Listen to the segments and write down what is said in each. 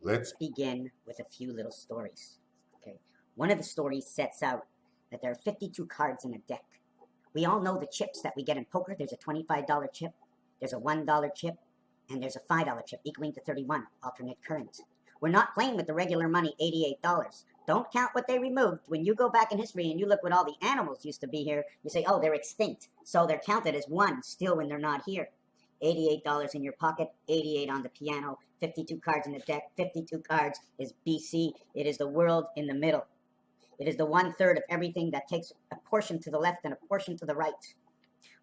Let's begin with a few little stories. Okay, one of the stories sets out that there are 52 cards in a deck. We all know the chips that we get in poker. There's a $25 chip, there's a $1 chip, and there's a $5 chip equaling to 31 alternate current. We're not playing with the regular money, $88. Don't count what they removed. When you go back in history and you look what all the animals used to be here, you say, oh, they're extinct. So they're counted as one still when they're not here. $88 in your pocket, 88 on the piano, 52 cards in the deck. 52 cards is BC. It is the world in the middle. It is the 1/3 of everything that takes a portion to the left and a portion to the right.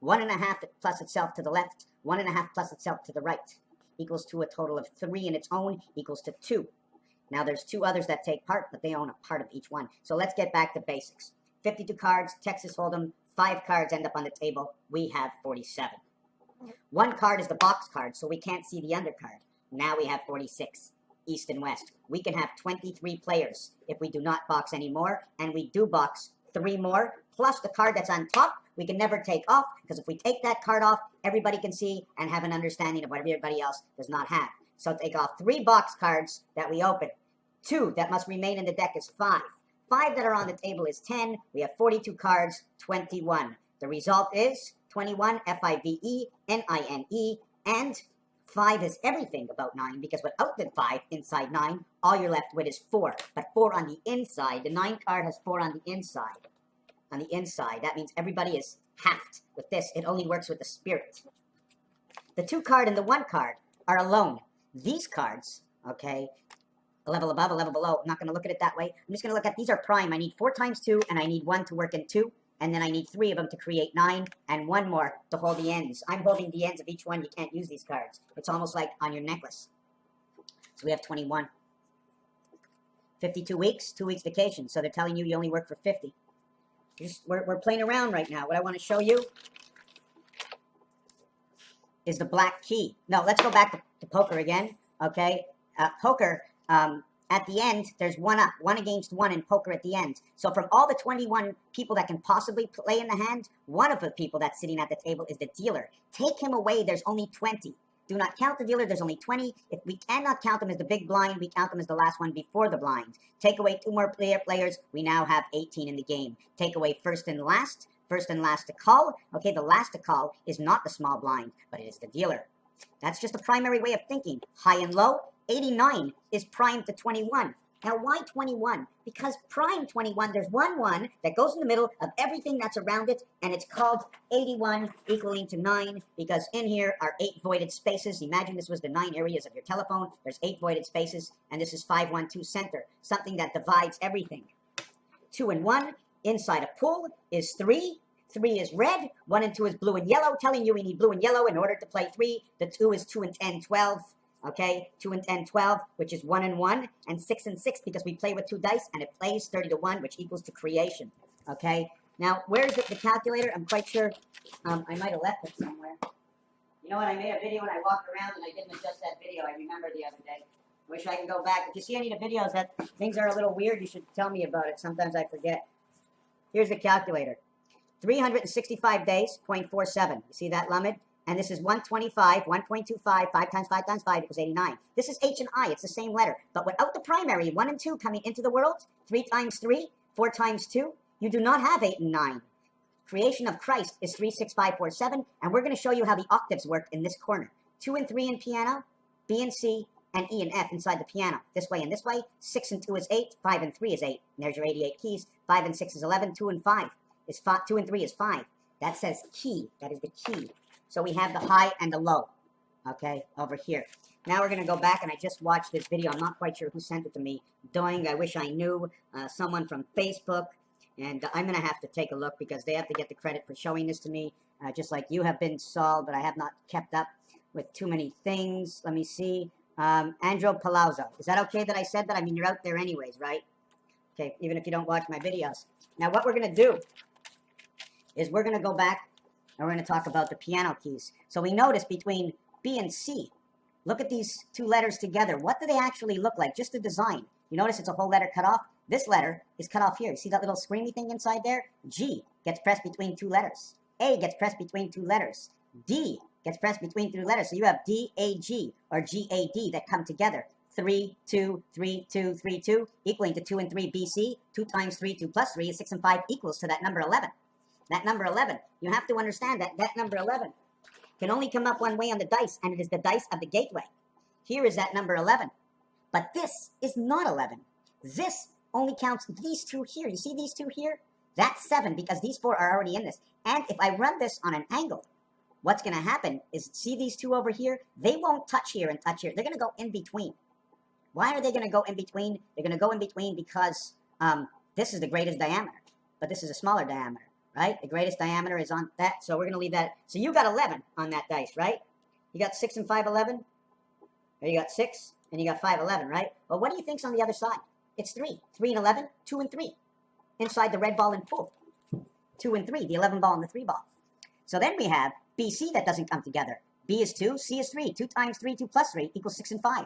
1.5 plus itself to the left, 1.5 plus itself to the right, equals to a total of 3 in its own, equals to 2. Now there's 2 others that take part, but they own a part of each one. So let's get back to basics. 52 cards, Texas Hold'em, 5 cards end up on the table. We have 47. 1 card is the box card, so we can't see the undercard. Now we have 46, east and west. We can have 23 players if we do not box anymore, and we do box 3 more, plus the card that's on top, we can never take off, because if we take that card off, everybody can see and have an understanding of what everybody else does not have. So take off 3 box cards that we open. 2 that must remain in the deck is 5. 5 that are on the table is 10. We have 42 cards, 21. The result is 21, F-I-V-E-N-I-N-E, and 5 is everything about 9, because without the 5 inside 9, all you're left with is 4. But 4 on the inside. The 9 card has 4 on the inside. On the inside, that means everybody is halved. With this, it only works with the spirit. The 2 card and the 1 card are alone. These cards, okay, a level above, a level below. I'm not going to look at it that way. I'm just going to look at, these are prime. I need 4 times 2, and I need 1 to work in 2. And then I need 3 of them to create 9, and 1 more to hold the ends. I'm holding the ends of each one. You can't use these cards. It's almost like on your necklace. So we have 21. 52 weeks, 2 weeks vacation. So they're telling you you only work for 50. We're playing around right now. What I want to show you is the black key. No, let's go back to poker again. Okay, poker. At the end, there's 1 up, 1 against 1 in poker at the end. So from all the 21 people that can possibly play in the hand, one of the people that's sitting at the table is the dealer. Take him away, there's only 20. Do not count the dealer, there's only 20. If we cannot count them as the big blind, we count them as the last one before the blind. Take away 2 more players, we now have 18 in the game. Take away first and last to call. Okay, the last to call is not the small blind, but it is the dealer. That's just a primary way of thinking. High and low. 89 is prime to 21. Now, why 21? Because prime 21, there's 1 that goes in the middle of everything that's around it, and it's called 81 equaling to 9, because in here are 8 voided spaces. Imagine this was the 9 areas of your telephone. There's 8 voided spaces, and this is 512 center, something that divides everything. 2 and 1 inside a pool is 3. 3 is red, 1 and 2 is blue and yellow, telling you we need blue and yellow in order to play 3. The 2 is 2 and 10, 12. Okay, 2 and 10, 12, which is 1 and 1, and 6 and 6, because we play with 2 dice, and it plays 30 to 1, which equals to creation. Okay, now, where's the calculator? I'm quite sure I might have left it somewhere. You know what, I made a video and I walked around and I didn't adjust that video, I remember the other day. Wish I can go back. If you see any of the videos that things are a little weird, you should tell me about it. Sometimes I forget. Here's the calculator. 365 days, 0.47. You see that, Lamed? And this is 125, 1.25, 5 times 5 times 5 equals 89. This is H and I. It's the same letter. But without the primary, 1 and 2 coming into the world, 3 times 3, 4 times 2, you do not have 8 and 9. Creation of Christ is 3, 6, 5, 4, 7. And we're going to show you how the octaves work in this corner. 2 and 3 in piano, B and C, and E and F inside the piano. This way and this way. 6 and 2 is 8, 5 and 3 is 8. And there's your 88 keys. 5 and 6 is 11, 2 and 5 is 5, 2 and 3 is 5. That says key. That is the key. So we have the high and the low, okay, over here. Now we're going to go back, and I just watched this video. I'm not quite sure who sent it to me. Doing, I wish I knew, someone from Facebook. And I'm going to have to take a look, because they have to get the credit for showing this to me, just like you have been, Saul, but I have not kept up with too many things. Let me see. Andrew Palazzo. Is that okay that I said that? I mean, you're out there anyways, right? Okay, even if you don't watch my videos. Now, what we're going to do is we're going to go back, and we're going to talk about the piano keys. So we notice between B and C, look at these 2 letters together. What do they actually look like? Just the design. You notice it's a whole letter cut off? This letter is cut off here. You see that little screamy thing inside there? G gets pressed between 2 letters. A gets pressed between 2 letters. D gets pressed between 3 letters. So you have D-A-G or G-A-D that come together. 3, 2, 3, 2, 3, 2, equaling to 2 and 3 BC. 2 times 3, 2 plus 3 is 6 and 5 equals to that number 11. That number 11, you have to understand that that number 11 can only come up one way on the dice, and it is the dice of the gateway. Here is that number 11. But this is not 11. This only counts these two here. You see these two here? That's 7 because these 4 are already in this. And if I run this on an angle, what's going to happen is, see these two over here? They won't touch here and touch here. They're going to go in between. Why are they going to go in between? They're going to go in between because this is the greatest diameter, but this is a smaller diameter, right? The greatest diameter is on that, so we're going to leave that. So you got 11 on that dice, right? You got 6 and 5, 11. Or you got 6 and you got 5, 11, right? Well, what do you think's on the other side? It's 3. 3 and 11, 2 and 3. Inside the red ball and pool. 2 and 3, the 11 ball and the 3 ball. So then we have BC that doesn't come together. B is 2, C is 3. 2 times 3, 2 plus 3 equals 6 and 5.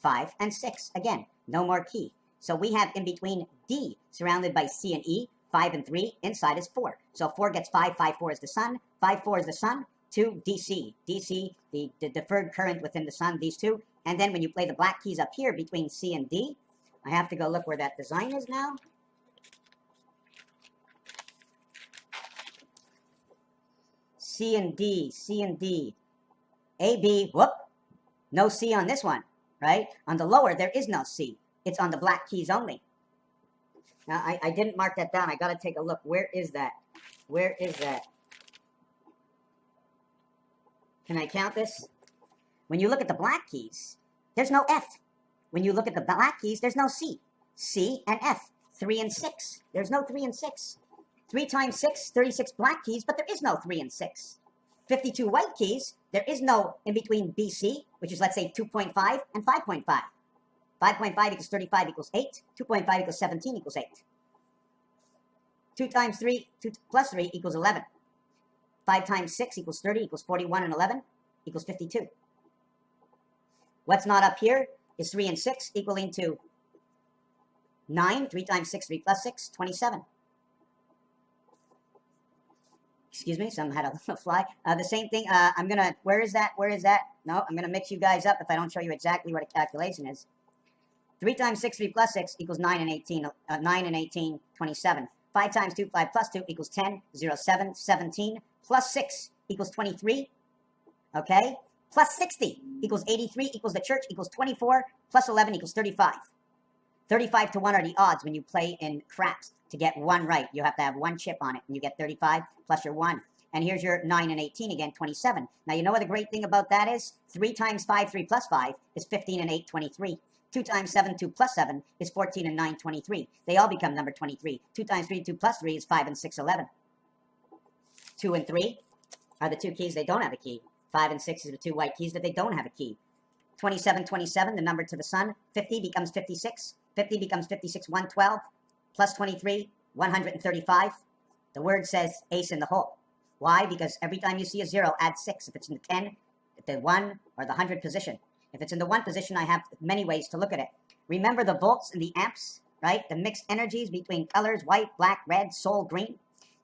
5 and 6. Again, no more key. So we have in between D, surrounded by C and E, 5 and 3. Inside is 4. So 4 gets 5. 5, 4 is the sun. 5, 4 is the sun. 2, DC. DC, the deferred current within the sun, these two. And then when you play the black keys up here between C and D, I have to go look where that design is now. C and D, C and D. A, B, whoop. No C on this one, right? On the lower, there is no C. It's on the black keys only. Now, I didn't mark that down. I got to take a look. Where is that? Where is that? Can I count this? When you look at the black keys, there's no F. When you look at the black keys, there's no C. C and F. 3 and 6. There's no 3 and 6. 3 times 6, 36 black keys, but there is no 3 and 6. 52 white keys, there is no in between BC, which is, let's say, 2.5 and 5.5. 5.5 equals 35 equals 8. 2.5 equals 17 equals 8. 2 times 3, 2 plus 3 equals 11. 5 times 6 equals 30 equals 41 and 11 equals 52. What's not up here is 3 and 6 equaling to 9. 3 times 6, 3 plus 6, 27. Excuse me, some had a little fly. The same thing, I'm going to, where is that? Where is that? No, I'm going to mix you guys up if I don't show you exactly what a calculation is. 3 times 6, 3 plus 6 equals 9 and 18, 9 and 18, 27. 5 times 2, 5 plus 2 equals 10, 0, 7, 17. Plus 6 equals 23, okay? Plus 60 equals 83 equals the church equals 24. Plus 11 equals 35. 35 to 1 are the odds when you play in craps. To get 1 right, you have to have 1 chip on it, and you get 35 plus your 1. And here's your 9 and 18 again, 27. Now, you know what the great thing about that is? 3 times 5, 3 plus 5 is 15 and 8, 23. 2 times 7, 2 plus 7 is 14 and 9, 23. They all become number 23. 2 times 3, 2 plus 3 is 5 and 6, 11. 2 and 3 are the two keys they don't have a key. 5 and 6 is the two white keys that they don't have a key. 27, 27, the number to the sun. 50 becomes 56. 50 becomes 56, 112. Plus 23, 135. The word says ace in the hole. Why? Because every time you see a 0, add 6. If it's in the 10, the 1, or the 100 position. If it's in the 1 position, I have many ways to look at it. Remember the volts and the amps, right? The mixed energies between colors, white, black, red, soul, green.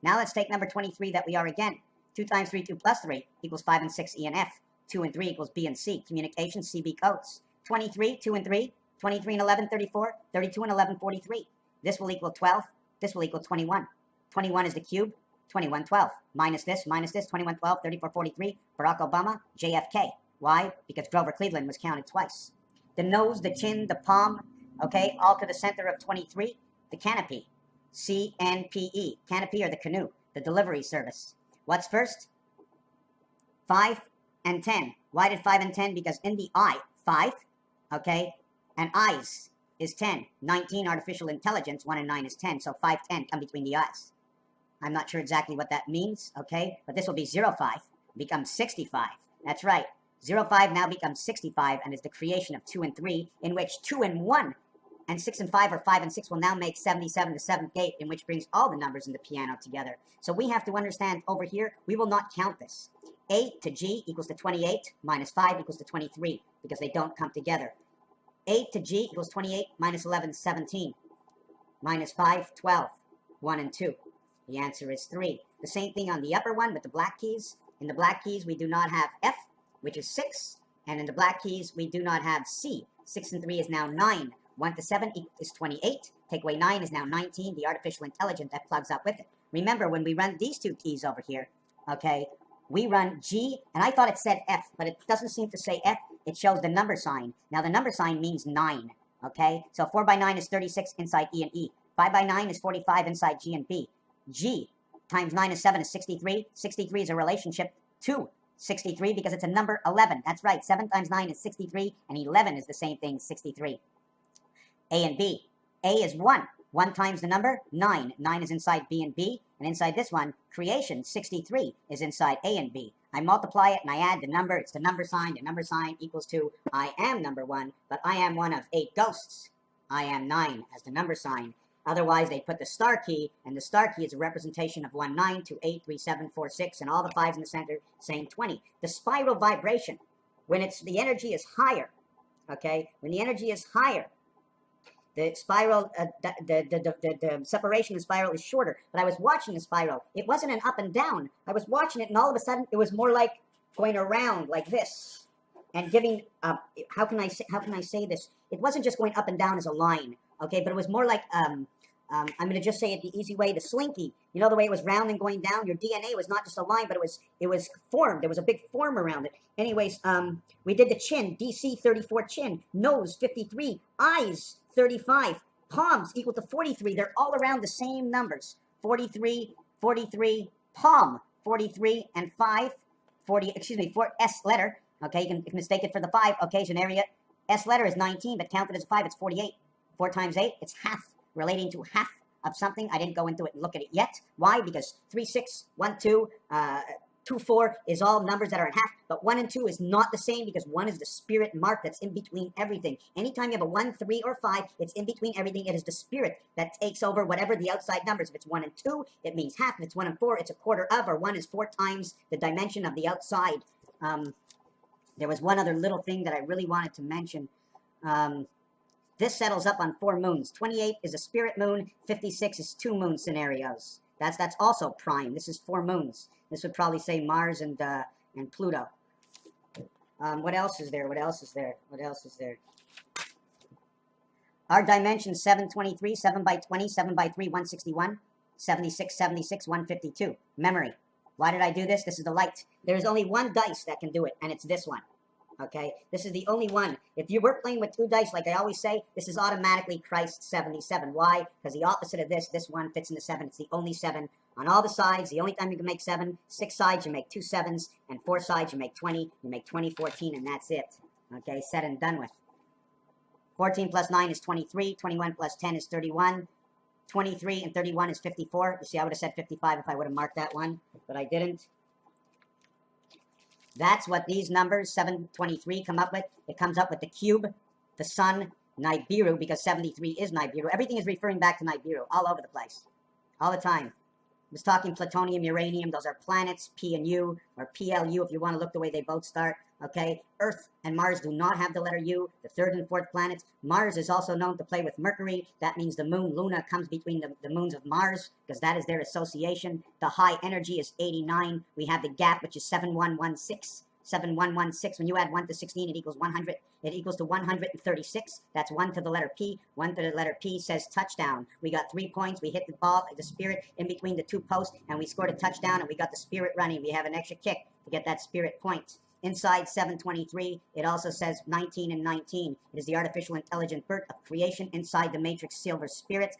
Now let's take number 23 that we are again. 2 times 3, 2 plus 3 equals 5 and 6, E and F. 2 and 3 equals B and C. Communication, CB codes. 23, 2 and 3. 23 and 11, 34. 32 and 11, 43. This will equal 12. This will equal 21. 21 is the cube. 21, 12. Minus this, 21, 12, 34, 43. Barack Obama, JFK. Why? Because Grover Cleveland was counted twice. The nose, the chin, the palm, okay, all to the center of 23. The canopy, CNPE. Canopy or the canoe, the delivery service. What's first? 5 and 10. Why did 5 and 10? Because in the eye, 5, okay, and eyes is 10. 19, artificial intelligence. 1 and 9 is 10. So 5, 10 come between the eyes. I'm not sure exactly what that means, okay? But this will be 0, 5, becomes 65. That's right. 0, 5 now becomes 65 and is the creation of 2 and 3, in which 2 and 1 and 6 and 5 or 5 and 6 will now make 77, the 7th gate, in which brings all the numbers in the piano together. So we have to understand over here, we will not count this. 8 to G equals to 28 minus 5 equals to 23 because they don't come together. 8 to G equals 28 minus 11, 17. Minus 5, 12. 1 and 2. The answer is 3. The same thing on the upper one with the black keys. In the black keys, we do not have F, which is 6. And in the black keys, we do not have C, 6 and 3 is now 9. 1 to 7 is 28. Take away 9 is now 19. The artificial intelligence that plugs up with it. Remember, when we run these two keys over here, okay, we run G, and I thought it said F, but it doesn't seem to say F. It shows the number sign. Now, the number sign means 9, okay? So 4 by 9 is 36 inside E and E. 5 by 9 is 45 inside G and B. G times 9 is 7 is 63. 63 is a relationship to 63 because it's a number 11. That's right. 7 times 9 is 63, and 11 is the same thing, 63. A and B. A is 1. 1 times the number, 9. 9 is inside B and B. And inside this one, creation, 63, is inside A and B. I multiply it and I add the number. It's the number sign. The number sign equals to I am number 1, but I am one of 8 ghosts. I am 9 as the number sign. Otherwise, they put the star key, and the star key is a representation of 1, 9, 2, 8, 3, 7, 4, 6, and all the 5s in the center saying 20. The spiral vibration, when the energy is higher, okay, when the energy is higher, the spiral, the separation of the spiral is shorter. But I was watching the spiral. It wasn't an up and down. I was watching it, and all of a sudden, it was more like going around like this, and giving. How can I say this? It wasn't just going up and down as a line, okay? But it was more like I'm going to just say it the easy way. The slinky, you know, the way it was round and going down. Your DNA was not just a line, but it was formed. There was a big form around it. Anyways, we did the chin. DC 34 chin, nose 53, eyes 35, palms equal to 43. They're all around the same numbers. 43, 43, palm 43, and 5, 40. Excuse me, 4 S letter. Okay, you can mistake it for the 5. Occasion area. S letter is 19, but counted as a 5, it's 48. 4 times 8, it's half. Relating to half of something. I didn't go into it and look at it yet. Why? Because 3, 6, 1, 2, 2, 4 is all numbers that are in half, but 1 and 2 is not the same because 1 is the spirit mark that's in between everything. Anytime you have a 1, 3, or 5, it's in between everything. It is the spirit that takes over whatever the outside numbers. If it's 1 and 2, it means half. If it's 1 and 4, it's a quarter of, or 1 is 4 times the dimension of the outside. There was one other little thing that I really wanted to mention. This settles up on 4 moons. 28 is a spirit moon. 56 is 2 moon scenarios. That's also prime. This is 4 moons. This would probably say Mars and Pluto. What else is there? What else is there? What else is there? Our dimension 723, 7 by 20, 7 by 3, 161, 76, 76, 152. Memory. Why did I do this? This is the light. There's only one dice that can do it, and it's this one. Okay, this is the only one. If you were playing with 2 dice, like I always say, this is automatically Christ 77. Why? Because the opposite of this one fits in the 7. It's the only 7 on all the sides. The only time you can make 7, 6 sides, you make 2 7s, and 4 sides, you make 20. You make 20, 14, and that's it. Okay, said and done with. 14 plus 9 is 23. 21 plus 10 is 31. 23 and 31 is 54. You see, I would have said 55 if I would have marked that one, but I didn't. That's what these numbers, 723, come up with. It comes up with the cube, the sun, Nibiru, because 73 is Nibiru. Everything is referring back to Nibiru all over the place, all the time. I was talking plutonium, uranium. Those are planets, P and U, or PLU if you want to look the way they both start. Okay, Earth and Mars do not have the letter U, the 3rd and 4th planets. Mars is also known to play with Mercury. That means the moon, Luna, comes between the moons of Mars, because that is their association. The high energy is 89. We have the gap, which is 7116. 7116. When you add 1 to 16, it equals 100. It equals to 136. That's 1 to the letter P. 1 to the letter P says touchdown. We got 3 points. We hit the ball, the spirit, in between the 2 posts, and we scored a touchdown, and we got the spirit running. We have an extra kick to get that spirit point. Inside 723, it also says 19 and 19. It is the artificial intelligent birth of creation inside the matrix silver spirit.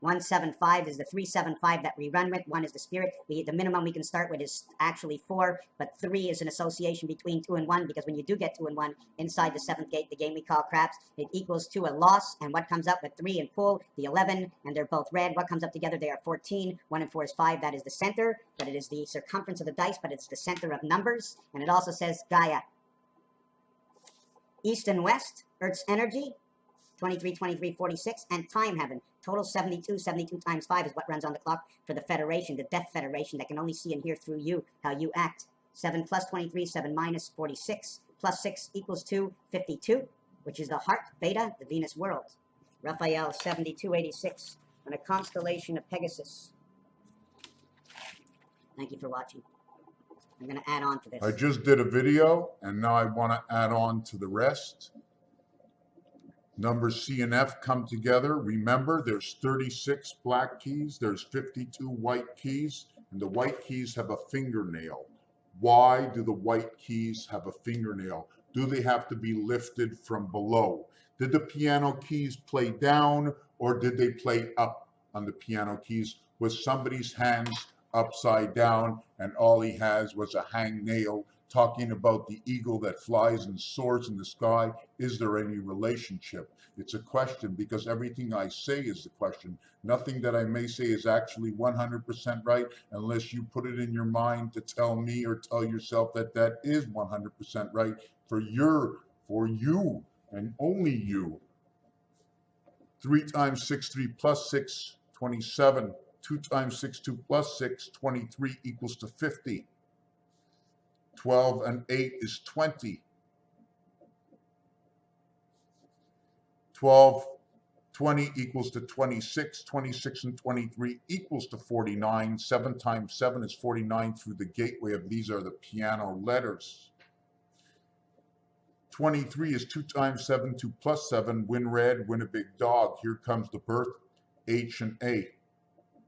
175 is the 375 that we run with. 1 is the spirit. The minimum we can start with is actually 4, but 3 is an association between 2 and 1, because when you do get 2 and 1 inside the 7th gate, the game we call craps, it equals to a loss. And what comes up with 3 and pull, the 11, and they're both red. What comes up together, they are 14. 1 and 4 is 5. That is the center, but it is the circumference of the dice, but it's the center of numbers. And it also says Gaia. East and west, Earth's energy, 23, 23, 46, and time heaven. Total 72. 72 times 5 is what runs on the clock for the Federation, the Death Federation, that can only see and hear through you, how you act. 7 plus 23, 7 minus 46, plus 6 equals to 52, which is the heart, Beta, the Venus world. Raphael, 7286, on a constellation of Pegasus. Thank you for watching. I'm going to add on to this. I just did a video, and now I want to add on to the rest. Numbers C and F come together. Remember, there's 36 black keys, there's 52 white keys, and the white keys have a fingernail. Why do the white keys have a fingernail? Do they have to be lifted from below? Did the piano keys play down or did they play up on the piano keys? Was somebody's hands upside down and all he has was a hangnail? Talking about the eagle that flies and soars in the sky. Is there any relationship? It's a question because everything I say is a question. Nothing that I may say is actually 100% right unless you put it in your mind to tell me or tell yourself that that is 100% right for you and only you. 3 times 6, 3 plus 6, 27. 2 times 6, 2 plus 6, 23 equals to 50. 12 and 8 is 20. 20 equals to 26. 26 and 23 equals to 49. 7 times 7 is 49 through the gateway of these are the piano letters. 23 is 2 times 7, 2 plus 7. Win red, win a big dog. Here comes the birth, H and A.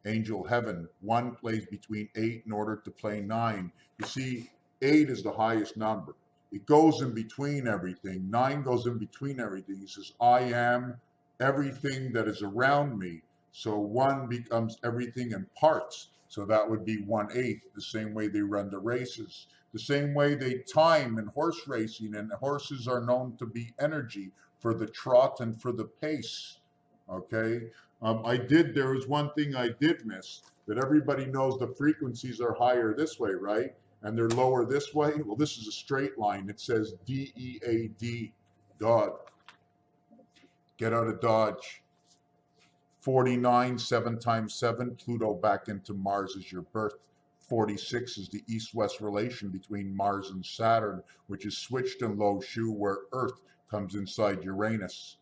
Angel heaven. 1 plays between 8 in order to play 9. You see, 8 is the highest number. It goes in between everything. 9 goes in between everything. He says, I am everything that is around me. So 1 becomes everything in parts. So that would be 1/8, the same way they run the races. The same way they time in horse racing, and horses are known to be energy for the trot and for the pace. Okay? There was one thing I did miss, that everybody knows the frequencies are higher this way, right? And they're lower this way. Well, this is a straight line. It says D-E-A-D, God. Get out of Dodge. 49, 7 times 7, Pluto back into Mars is your birth. 46 is the east-west relation between Mars and Saturn, which is switched in low shu where Earth comes inside Uranus.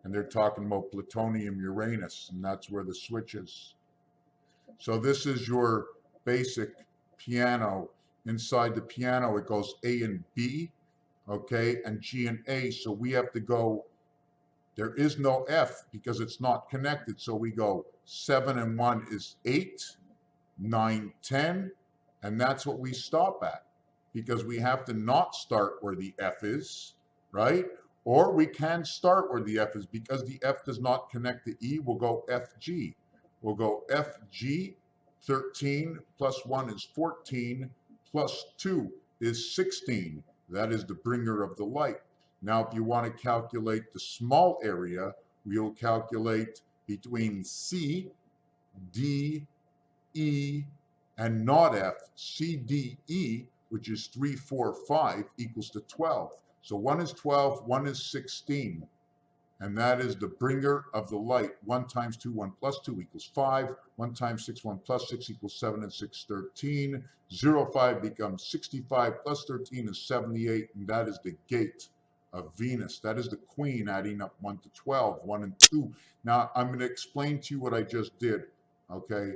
And they're talking about plutonium Uranus, and that's where the switch is. So this is your basic piano. Inside the piano, it goes A and B, okay, and G and A. So we have to go, there is no F because it's not connected. So we go 7 and 1 is 8, 9, 10, and that's what we stop at because we have to not start where the F is, right? Or we can start where the F is because the F does not connect to E. We'll go FG. We'll go FG, 13 plus 1 is 14, plus 2 is 16. That is the bringer of the light. Now, if you want to calculate the small area, we'll calculate between C, D, E, and not F. C, D, E, which is 3, 4, 5, equals to 12. So 1 is 12, 1 is 16. And that is the bringer of the light. 1 times 2, 1 plus 2 equals 5. 1 times 6, 1 plus 6 equals 7, and 6, 13. 0, 5 becomes 65 plus 13 is 78, and that is the gate of Venus. That is the queen adding up 1 to 12, 1 and 2. Now, I'm going to explain to you what I just did, okay?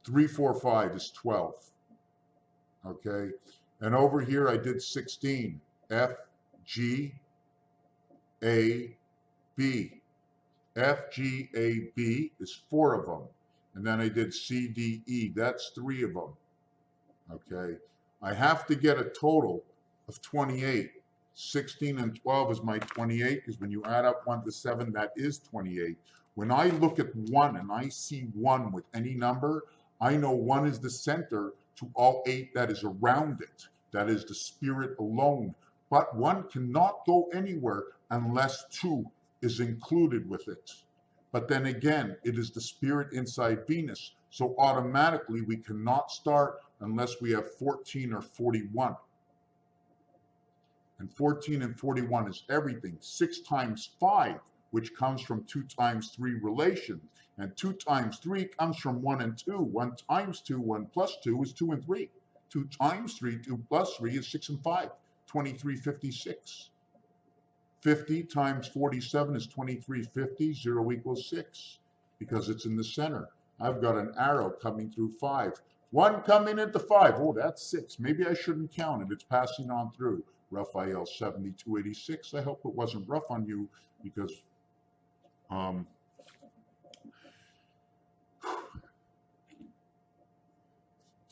3, 4, 5 is 12, okay? And over here, I did 16. F, G, A, B. F, G, A, B is 4 of them. And then I did C, D, E. That's 3 of them. Okay. I have to get a total of 28. 16 and 12 is my 28 because when you add up 1 to 7, that is 28. When I look at 1 and I see 1 with any number, I know 1 is the center to all 8 that is around it. That is the spirit alone. But 1 cannot go anywhere unless 2 is included with it. But then again, it is the spirit inside Venus. So automatically we cannot start unless we have 14 or 41. And 14 and 41 is everything. 6 times 5, which comes from 2 times 3 relations. And 2 times 3 comes from 1 and 2. 1 times 2, 1 plus 2 is 2 and 3. 2 times 3, 2 plus 3 is 6 and 5. 23, 56. 50 times 47 is 2350, 0 equals 6, because it's in the center. I've got an arrow coming through 5. 1 coming into 5, oh, that's 6. Maybe I shouldn't count it, it's passing on through. Raphael 7286, I hope it wasn't rough on you, because Um,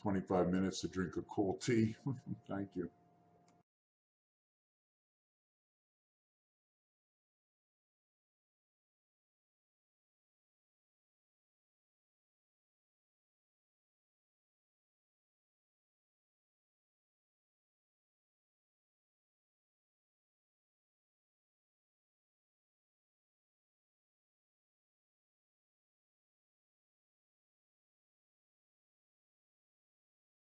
25 minutes to drink a cold tea. Thank you.